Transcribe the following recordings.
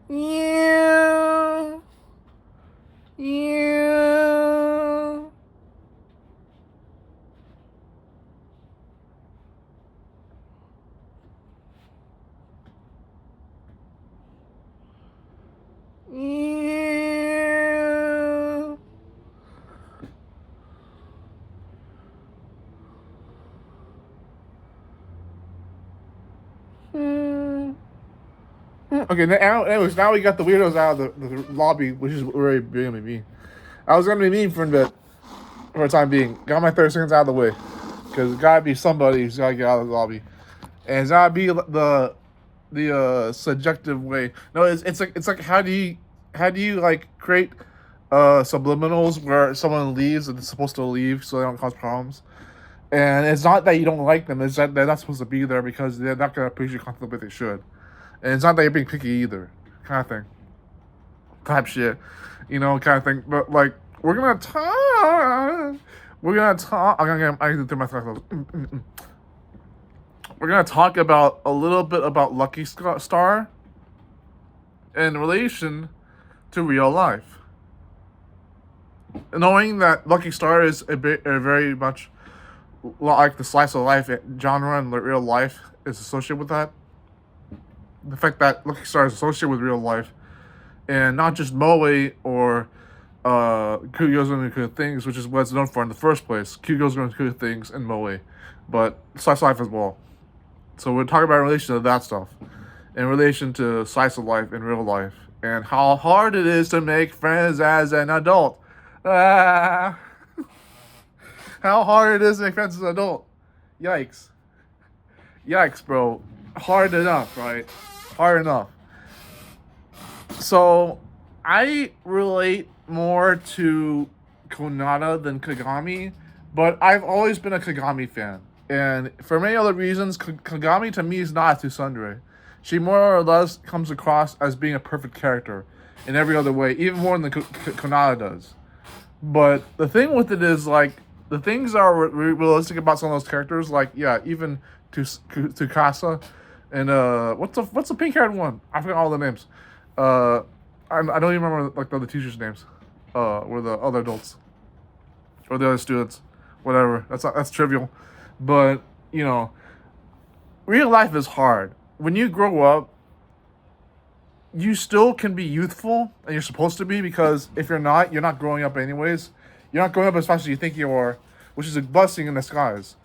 Yeah. Yeah. Yeah. Hmm. Okay, anyways, now we got the weirdos out of the lobby, which is really being me. I was gonna be mean for a bit, for the time being. Got my 30 seconds out of the way, because it gotta be somebody who's gotta get out of the lobby, and it's gotta be the subjective way. No, it's like how do you like create subliminals where someone leaves and it's supposed to leave so they don't cause problems. And it's not that you don't like them; it's that they're not supposed to be there because they're not gonna appreciate content the way they should. And it's not that you're being picky either, kind of thing, type shit, kind of thing. But like, we're gonna talk. We're gonna talk. I need to do my thoughts. We're gonna talk about a little bit about Lucky Star in relation to real life. Knowing that Lucky Star is a very much like the slice of life genre and real life is associated with that. The fact that Lucky Star is associated with real life, and not just moe or Kyugo's Gonna Good Things, which is what it's known for in the first place. Kyugo's Gonna Good Things and moe, but slice of life as well. So we're talking about in relation to that stuff, in relation to slice of life in real life, and how hard it is to make friends as an adult. Ah. How hard it is to make friends as an adult. Yikes. Yikes, bro. Hard enough, right? Hard enough. So, I relate more to Konata than Kagami, but I've always been a Kagami fan. And for many other reasons, Kagami to me is not a tsundere. She more or less comes across as being a perfect character in every other way, even more than Konata does. But the thing with it is, like, the things that are realistic about some of those characters, like, yeah, even Tsukasa and what's the pink haired one? I forgot all the names. I don't even remember like the other teachers' names. Or the other adults or the other students, whatever. That's trivial, but real life is hard. When you grow up, you still can be youthful, and you're supposed to be, because if you're not growing up anyways. You're not growing up as fast as you think you are, which is a blessing in disguise.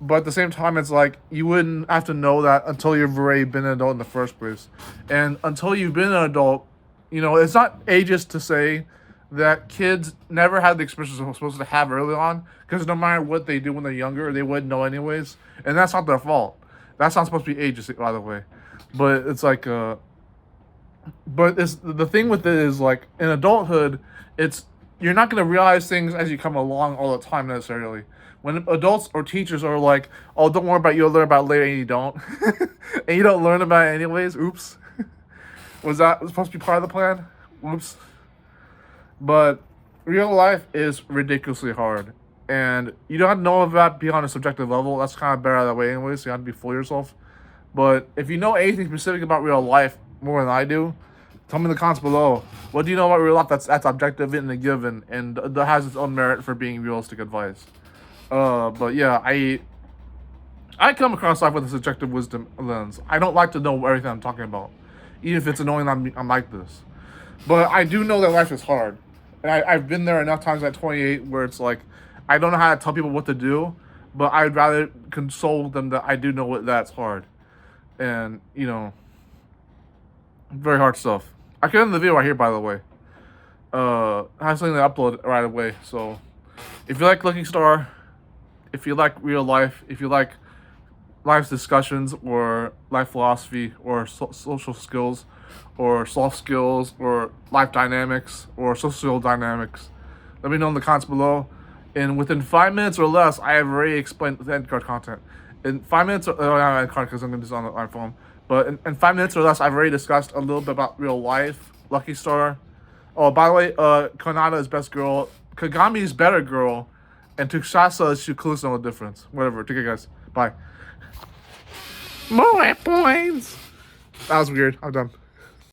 But at the same time, it's like you wouldn't have to know that until you've already been an adult in the first place. And until you've been an adult, it's not ageist to say that kids never had the experiences they're supposed to have early on, because no matter what they do when they're younger, they wouldn't know anyways. And that's not their fault. That's not supposed to be ageist, by the way. But it's like, but it's, the thing with it is, like, in adulthood, you're not going to realize things as you come along all the time necessarily. When adults or teachers are like, oh, don't worry about it, you'll learn about it later, and you don't. And you don't learn about it anyways. Oops. Was supposed to be part of the plan? Oops. But real life is ridiculously hard. And you don't have to know about beyond a subjective level. That's kind of better that way anyways, so you have to be fool yourself. But if you know anything specific about real life more than I do, tell me in the comments below. What do you know about real life that's objective and a given, and that has its own merit for being realistic advice? But yeah, I come across life with a subjective wisdom lens. I don't like to know everything I'm talking about, even if it's annoying that I'm like this. But I do know that life is hard. And I've been there enough times at 28 where it's like, I don't know how to tell people what to do, but I'd rather console them that I do know that's hard. And, very hard stuff. I could end the video right here, by the way. I have something to upload right away. So, if you like Lucky Star, if you like real life, if you like life's discussions or life philosophy or social skills or soft skills or life dynamics or social dynamics, let me know in the comments below. And within 5 minutes or less, I have already explained the end card content. In 5 minutes, I don't have an end card because I'm going to do this on my phone. But in 5 minutes or less, I've already discussed a little bit about real life, Lucky Star. Oh, by the way, Konata is best girl, Kagami is better girl, and Tsukasa is clueless no difference. Whatever. Take care, guys. Bye. More points. That was weird. I'm done.